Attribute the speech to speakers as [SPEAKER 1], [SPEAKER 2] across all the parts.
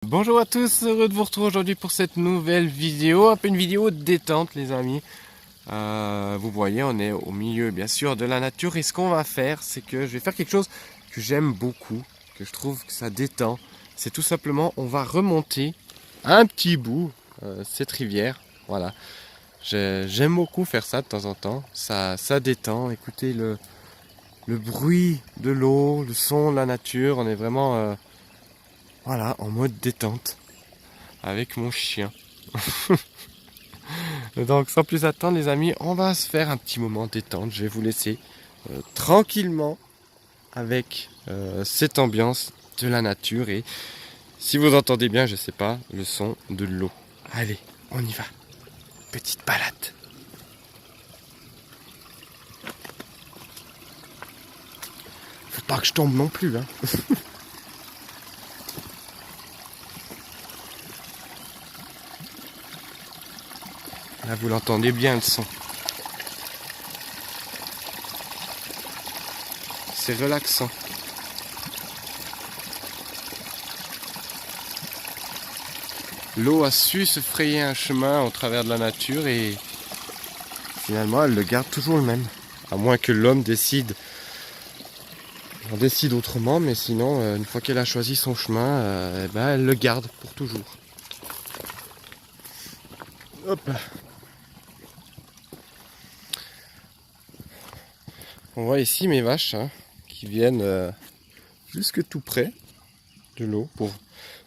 [SPEAKER 1] Bonjour à tous, heureux de vous retrouver aujourd'hui pour cette nouvelle vidéo, un peu une vidéo détente les amis. Vous voyez, on est au milieu bien sûr de la nature et ce qu'on va faire, c'est que je vais faire quelque chose que j'aime beaucoup, que je trouve que ça détend. C'est tout simplement, on va remonter un petit bout cette rivière, voilà. J'aime beaucoup faire ça de temps en temps, ça détend, écoutez le bruit de l'eau, le son de la nature, on est vraiment voilà, en mode détente. Avec mon chien. Donc sans plus attendre les amis, on va se faire un petit moment détente. Je vais vous laisser tranquillement avec cette ambiance de la nature et si vous entendez bien, je sais pas, le son de l'eau. Allez, on y va. Petite balade. Faut pas que je tombe non plus, hein. Là vous l'entendez bien le son. C'est relaxant. L'eau a su se frayer un chemin au travers de la nature et finalement elle le garde toujours le même. À moins que l'homme décide autrement, mais sinon, une fois qu'elle a choisi son chemin, eh ben, elle le garde pour toujours. Hop. On voit ici mes vaches hein, qui viennent jusque tout près de l'eau pour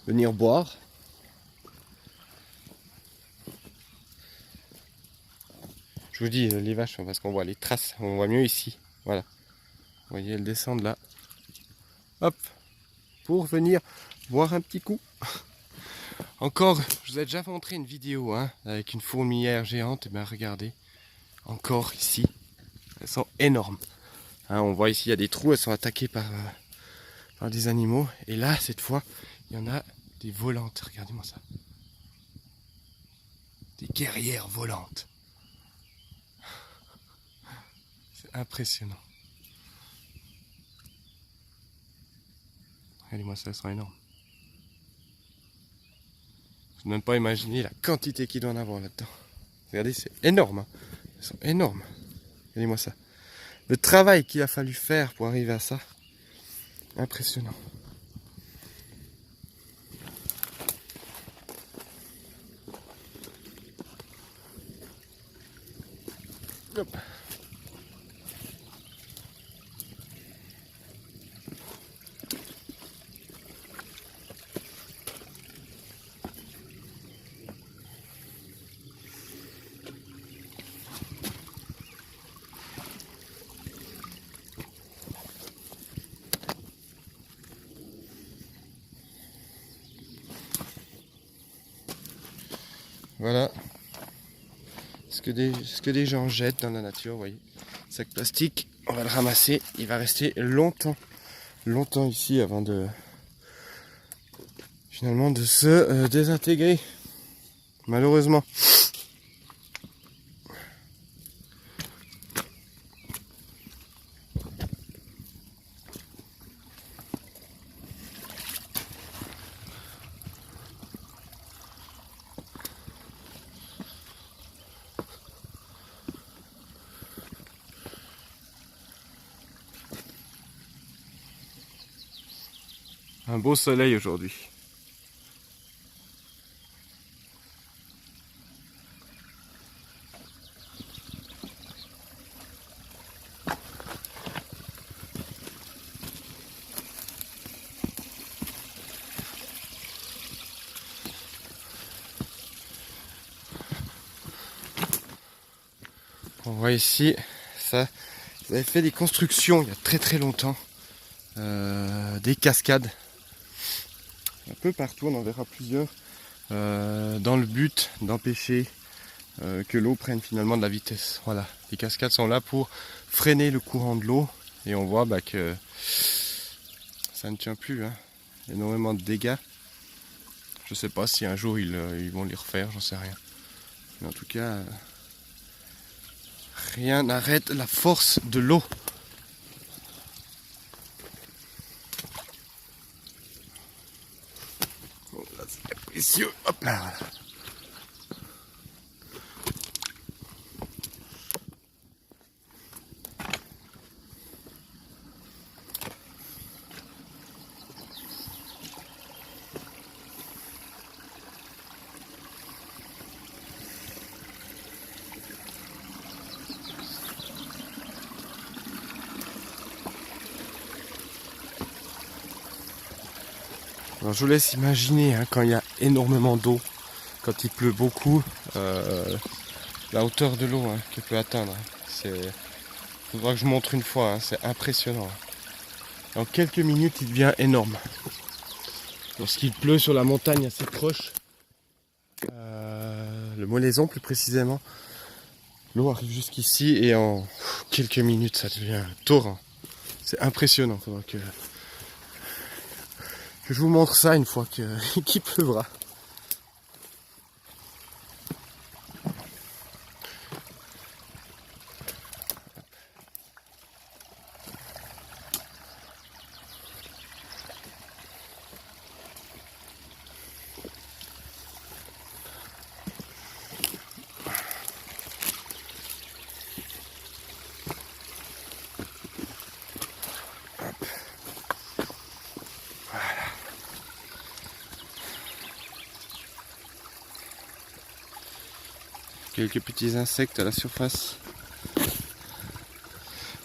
[SPEAKER 1] venir boire. Je vous dis les vaches parce qu'on voit les traces, on voit mieux ici. Voilà. Vous voyez, elles descendent là. Hop. Pour venir boire un petit coup. Encore, je vous ai déjà montré une vidéo hein, avec une fourmilière géante. Et bien regardez, encore ici, elles sont énormes. Hein, on voit ici, il y a des trous, elles sont attaquées par des animaux. Et là, cette fois, il y en a des volantes. Regardez-moi ça. Des guerrières volantes. C'est impressionnant. Regardez-moi ça, elles sont énormes. Je ne peux même pas imaginer la quantité qu'il doit en avoir là-dedans. Regardez, c'est énorme. Hein. Elles sont énormes. Regardez-moi ça. Le travail qu'il a fallu faire pour arriver à ça. Impressionnant. Hop. Voilà ce que des gens jettent dans la nature, vous voyez. Sac plastique, on va le ramasser, il va rester longtemps ici avant de finalement de se désintégrer. Malheureusement. Un beau soleil aujourd'hui. On voit ici, ça, ils avaient fait des constructions il y a très longtemps, des cascades, un peu partout, on en verra plusieurs, dans le but d'empêcher que l'eau prenne finalement de la vitesse. Voilà, les cascades sont là pour freiner le courant de l'eau et on voit que ça ne tient plus, hein. Énormément de dégâts. Je sais pas si un jour ils vont les refaire, j'en sais rien. Mais en tout cas, rien n'arrête la force de l'eau. c'est précieux. Hop là, voilà. Alors je vous laisse imaginer hein, quand il y a énormément d'eau, quand il pleut beaucoup, la hauteur de l'eau hein, qu'elle peut atteindre. Il faudra que je montre une fois, hein, c'est impressionnant. En quelques minutes, il devient énorme. Lorsqu'il pleut sur la montagne assez proche, le Molaison plus précisément, l'eau arrive jusqu'ici et en quelques minutes, ça devient un torrent. C'est impressionnant. Il faudra que je vous montre ça une fois qu'il pleuvra. Quelques petits insectes à la surface.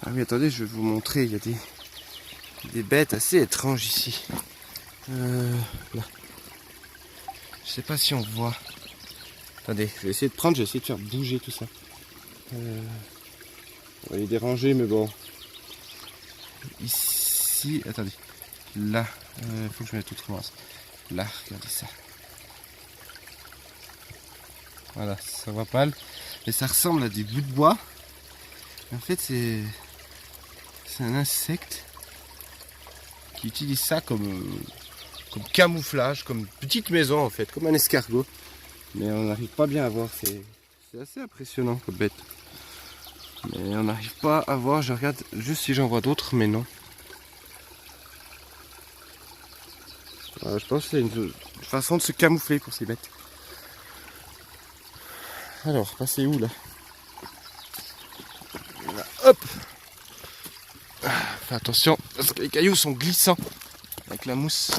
[SPEAKER 1] Ah oui, attendez, je vais vous montrer. Il y a des bêtes assez étranges ici. Là. Je sais pas si on voit. Attendez, je vais essayer de prendre, je vais essayer de faire bouger tout ça. On va les déranger, mais bon. Ici, attendez. Là, faut que je mette autrement. Là, regardez ça. Voilà, ça va pas. Et ça ressemble à des bouts de bois. En fait, c'est un insecte qui utilise ça comme camouflage, comme petite maison en fait, comme un escargot. Mais on n'arrive pas bien à voir. C'est assez impressionnant comme bête. Mais on n'arrive pas à voir. Je regarde juste si j'en vois d'autres, mais non. Je pense que c'est une façon de se camoufler pour ces bêtes. Alors, passez où là? Là, hop! Fais attention, parce que les cailloux sont glissants avec la mousse.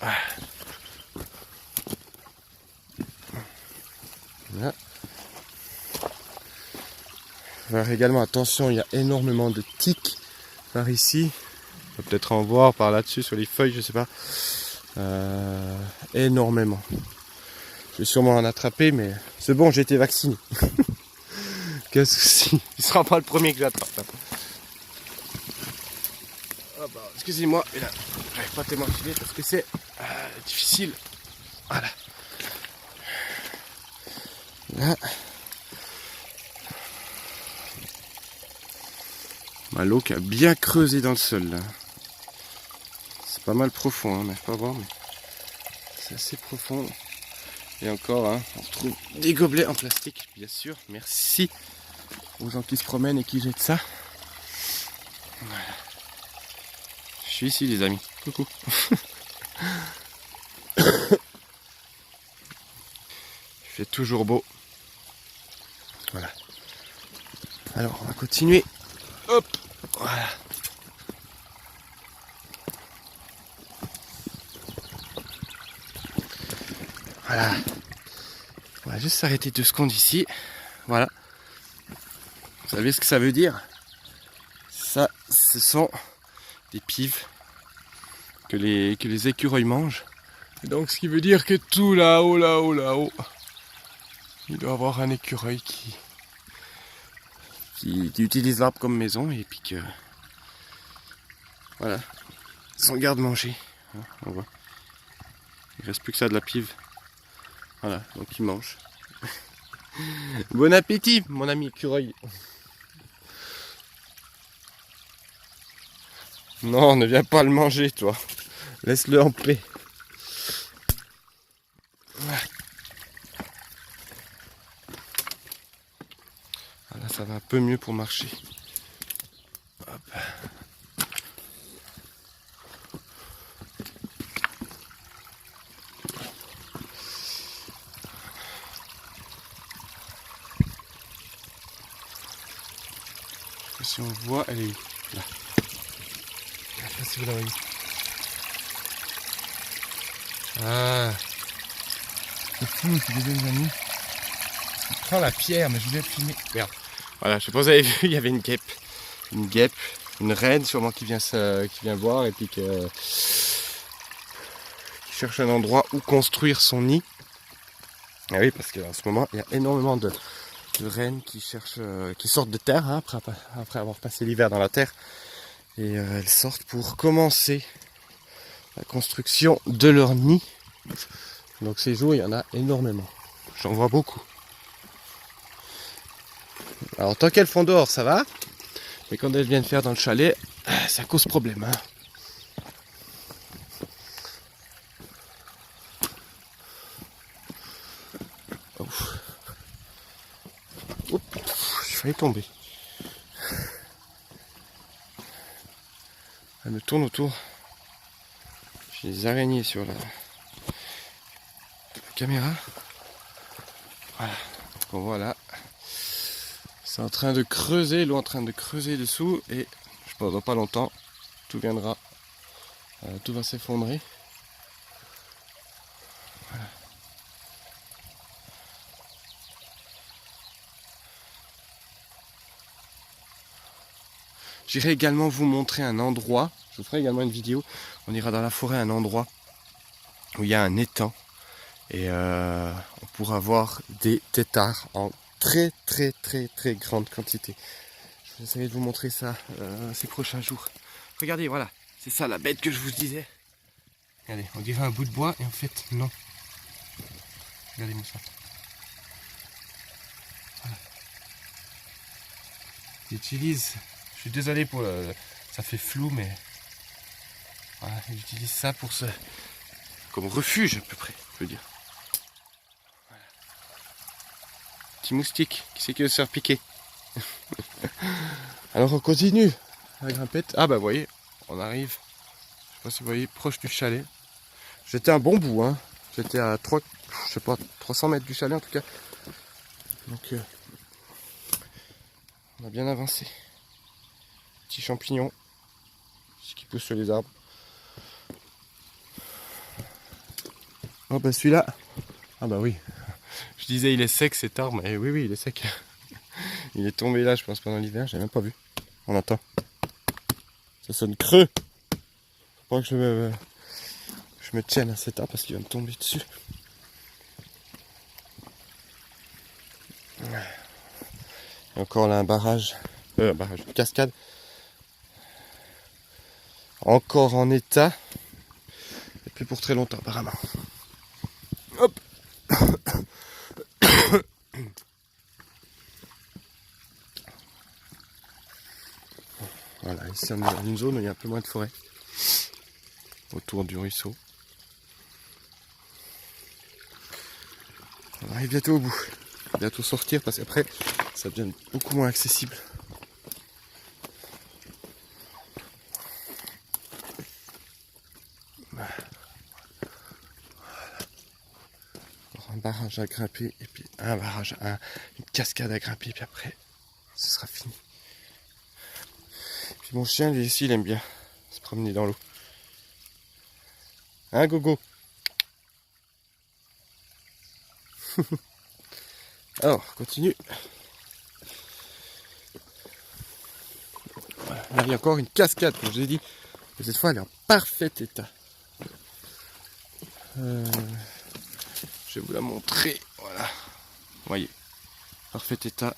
[SPEAKER 1] Là. Faire également attention, il y a énormément de tiques par ici. On peut peut-être en voir par là-dessus sur les feuilles, je sais pas. Énormément. Je vais sûrement en attraper, mais c'est bon, j'ai été vacciné. Quel souci. Il sera pas le premier que j'attrape. Oh bah, excusez-moi, mais là, j'arrive pas tellement filer parce que c'est difficile. Voilà. Là. L'eau qui a bien creusé dans le sol là. C'est pas mal profond, hein, on n'arrive pas à voir, mais c'est assez profond. Et encore, hein, on retrouve des gobelets en plastique, bien sûr. Merci aux gens qui se promènent et qui jettent ça. Voilà. Je suis ici, les amis. Coucou. Il fait toujours beau. Voilà. Alors, on va continuer. Hop. Voilà. Voilà. On va juste s'arrêter 2 secondes ici. Voilà. Vous savez ce que ça veut dire? Ça, ce sont des pives que les écureuils mangent. Et donc, ce qui veut dire que tout là-haut, il doit y avoir un écureuil qui utilise l'arbre comme maison et puis que... Voilà. Son garde-manger. On voit. Il reste plus que ça de la pive. Voilà, donc il mange. Bon appétit, mon ami écureuil. Non, ne viens pas le manger, toi. Laisse-le en paix. Voilà, ça va un peu mieux pour marcher. Hop. si on voit, elle est où? Là. Je sais pas si vous la voyez. Ah, c'est fou, c'est désolé les amis. Il prend la pierre, mais je voulais filmer. Merde. Voilà, je sais pas si vous avez vu, il y avait une guêpe, une reine sûrement qui vient voir et puis qui cherche un endroit où construire son nid. Ah oui, parce qu'en ce moment, il y a énormément de rennes qui sortent de terre hein, après avoir passé l'hiver dans la terre. Et elles sortent pour commencer la construction de leur nid. Donc ces jours, il y en a énormément. J'en vois beaucoup. Alors tant qu'elles font dehors, ça va. Mais quand elles viennent faire dans le chalet, ça cause problème. Hein. J'ai failli tomber. Elle me tourne autour. J'ai des araignées sur la caméra. Voilà. Bon, voilà. C'est en train de creuser, l'eau en train de creuser dessous et je pense dans pas longtemps, tout viendra. Tout va s'effondrer. Voilà. J'irai également vous montrer un endroit. Je vous ferai également une vidéo. On ira dans la forêt à un endroit où il y a un étang. Et on pourra voir des têtards en très grande quantité. Je vais essayer de vous montrer ça ces prochains jours. Regardez, voilà. C'est ça la bête que je vous disais. Regardez, on dirait un bout de bois et en fait non. Regardez-moi ça. Voilà. J'utilise, je suis désolé pour le, ça fait flou mais voilà, j'utilise ça pour comme refuge à peu près, je veux dire. Voilà. Petit moustique, qui c'est qui veut se faire piquer? Alors on continue la grimpette. Ah bah vous voyez, on arrive, je sais pas si vous voyez, proche du chalet. J'étais un bon bout, hein. J'étais à 300 mètres du chalet en tout cas. Donc on a bien avancé. Petit champignon, ce qui pousse sur les arbres. Oh bah celui-là, ah bah oui. Je disais il est sec cet arbre, mais oui il est sec. Il est tombé là je pense pendant l'hiver, j'ai même pas vu. On attend. Ça sonne creux. Faut pas que je me tienne à cet arbre parce qu'il va me tomber dessus. Et encore là un barrage, une cascade. Encore en état. Et puis pour très longtemps apparemment. Hop. Voilà, ici on est dans une zone où il y a un peu moins de forêt. Autour du ruisseau. On arrive bientôt au bout. Bientôt sortir parce qu'après ça devient beaucoup moins accessible. Voilà. Un barrage à grimper et puis une cascade à grimper et puis après ce sera fini. Puis mon chien lui ici il aime bien se promener dans l'eau. Hein Gogo? Alors, continue. Voilà. Là, il y a encore une cascade, comme je vous ai dit. Et cette fois, elle est en parfait état. Je vais vous la montrer. Voilà. Vous voyez. Parfait état.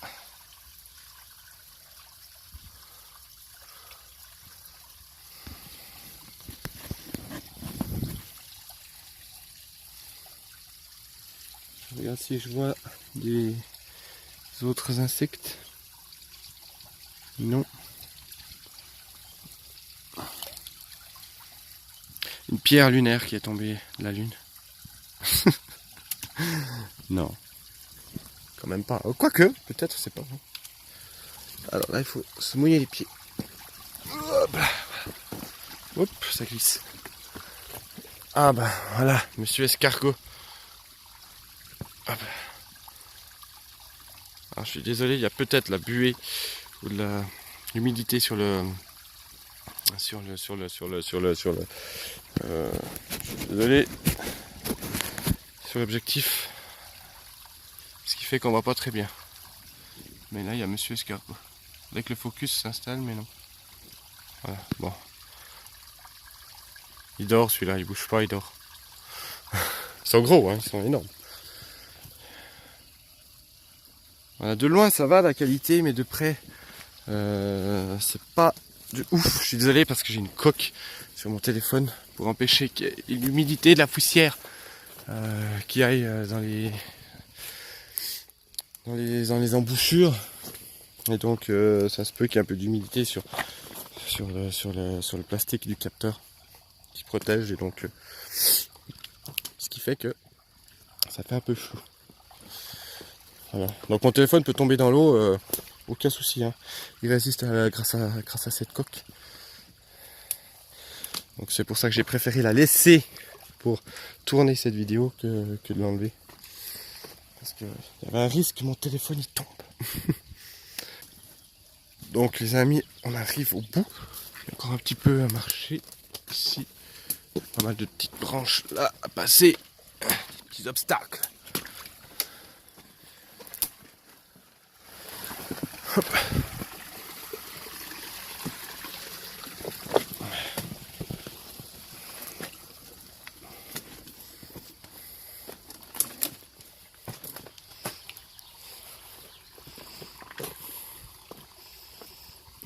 [SPEAKER 1] Je regarde si je vois des autres insectes. Non. Une pierre lunaire qui est tombée de la lune. Non. Quand même pas. Quoique, peut-être, c'est pas bon. Alors là, il faut se mouiller les pieds. Hop, hop, ça glisse. Ah bah voilà, monsieur escargot. Ah bah. Alors je suis désolé, il y a peut-être la buée ou de l'humidité sur le désolé, sur l'objectif, ce qui fait qu'on voit pas très bien. Mais là il y a Monsieur Escargot. Dès que le focus s'installe, mais non. Voilà, bon. Il dort celui-là, il bouge pas, il dort. Ils sont gros, hein, ils sont énormes. Voilà, de loin ça va la qualité, mais de près c'est pas de ouf. Je suis désolé parce que j'ai une coque sur mon téléphone pour empêcher qu'il y ait l'humidité, de la poussière qui aille dans les embouchures. Et donc ça se peut qu'il y ait un peu d'humidité sur le plastique du capteur qui protège, et donc ce qui fait que ça fait un peu flou. Voilà. Donc mon téléphone peut tomber dans l'eau, aucun souci, hein. Il résiste grâce à cette coque. Donc c'est pour ça que j'ai préféré la laisser pour tourner cette vidéo que de l'enlever. Parce qu'il y avait un risque que mon téléphone il tombe. Donc les amis, on arrive au bout. Il y a encore un petit peu à marcher ici. Pas mal de petites branches là à passer. Des petits obstacles. Hop.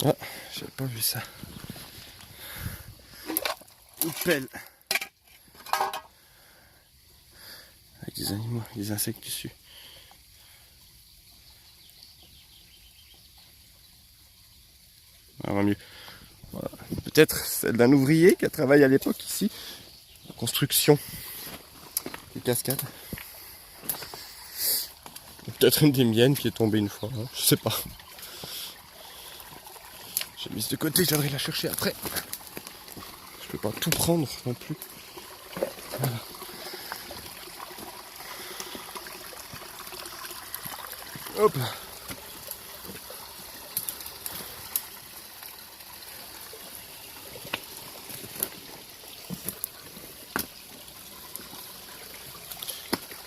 [SPEAKER 1] Ah, j'avais pas vu ça. Une pelle. Avec des animaux, des insectes dessus. Ça va mieux. Voilà. Peut-être celle d'un ouvrier qui a travaillé à l'époque ici. La construction des cascades. Peut-être une des miennes qui est tombée une fois, hein. Je sais pas. J'ai mis de côté, je viendrai la chercher après. Je peux pas tout prendre non plus. Voilà. Hop là.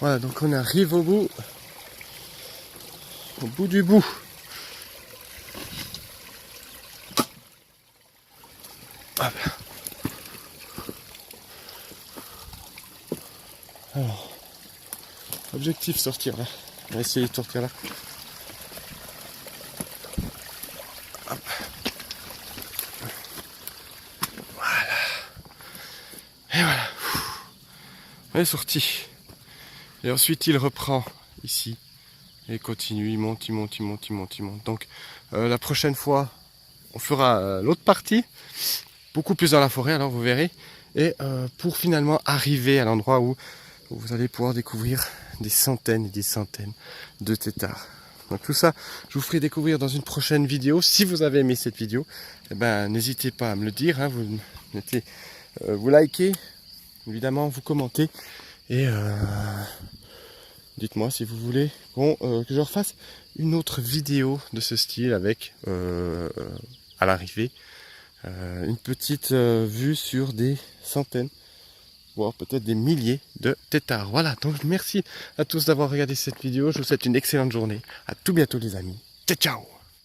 [SPEAKER 1] Voilà, donc on arrive au bout du bout. Hop. Alors, objectif sortir là. On va essayer de sortir là. Hop. Voilà. Et voilà. On est sorti. Et ensuite il reprend ici. Et continue, il monte. Donc la prochaine fois, on fera l'autre partie. Beaucoup plus dans la forêt, alors vous verrez. Et pour finalement arriver à l'endroit où vous allez pouvoir découvrir des centaines et des centaines de têtards. Donc tout ça, je vous ferai découvrir dans une prochaine vidéo. Si vous avez aimé cette vidéo, eh ben, n'hésitez pas à me le dire, hein. Vous likez, évidemment, vous commentez. Et dites-moi si vous voulez que je refasse une autre vidéo de ce style avec, à l'arrivée, une petite vue sur des centaines, voire peut-être des milliers de têtards. Voilà, donc merci à tous d'avoir regardé cette vidéo. Je vous souhaite une excellente journée. À tout bientôt les amis. Ciao, ciao!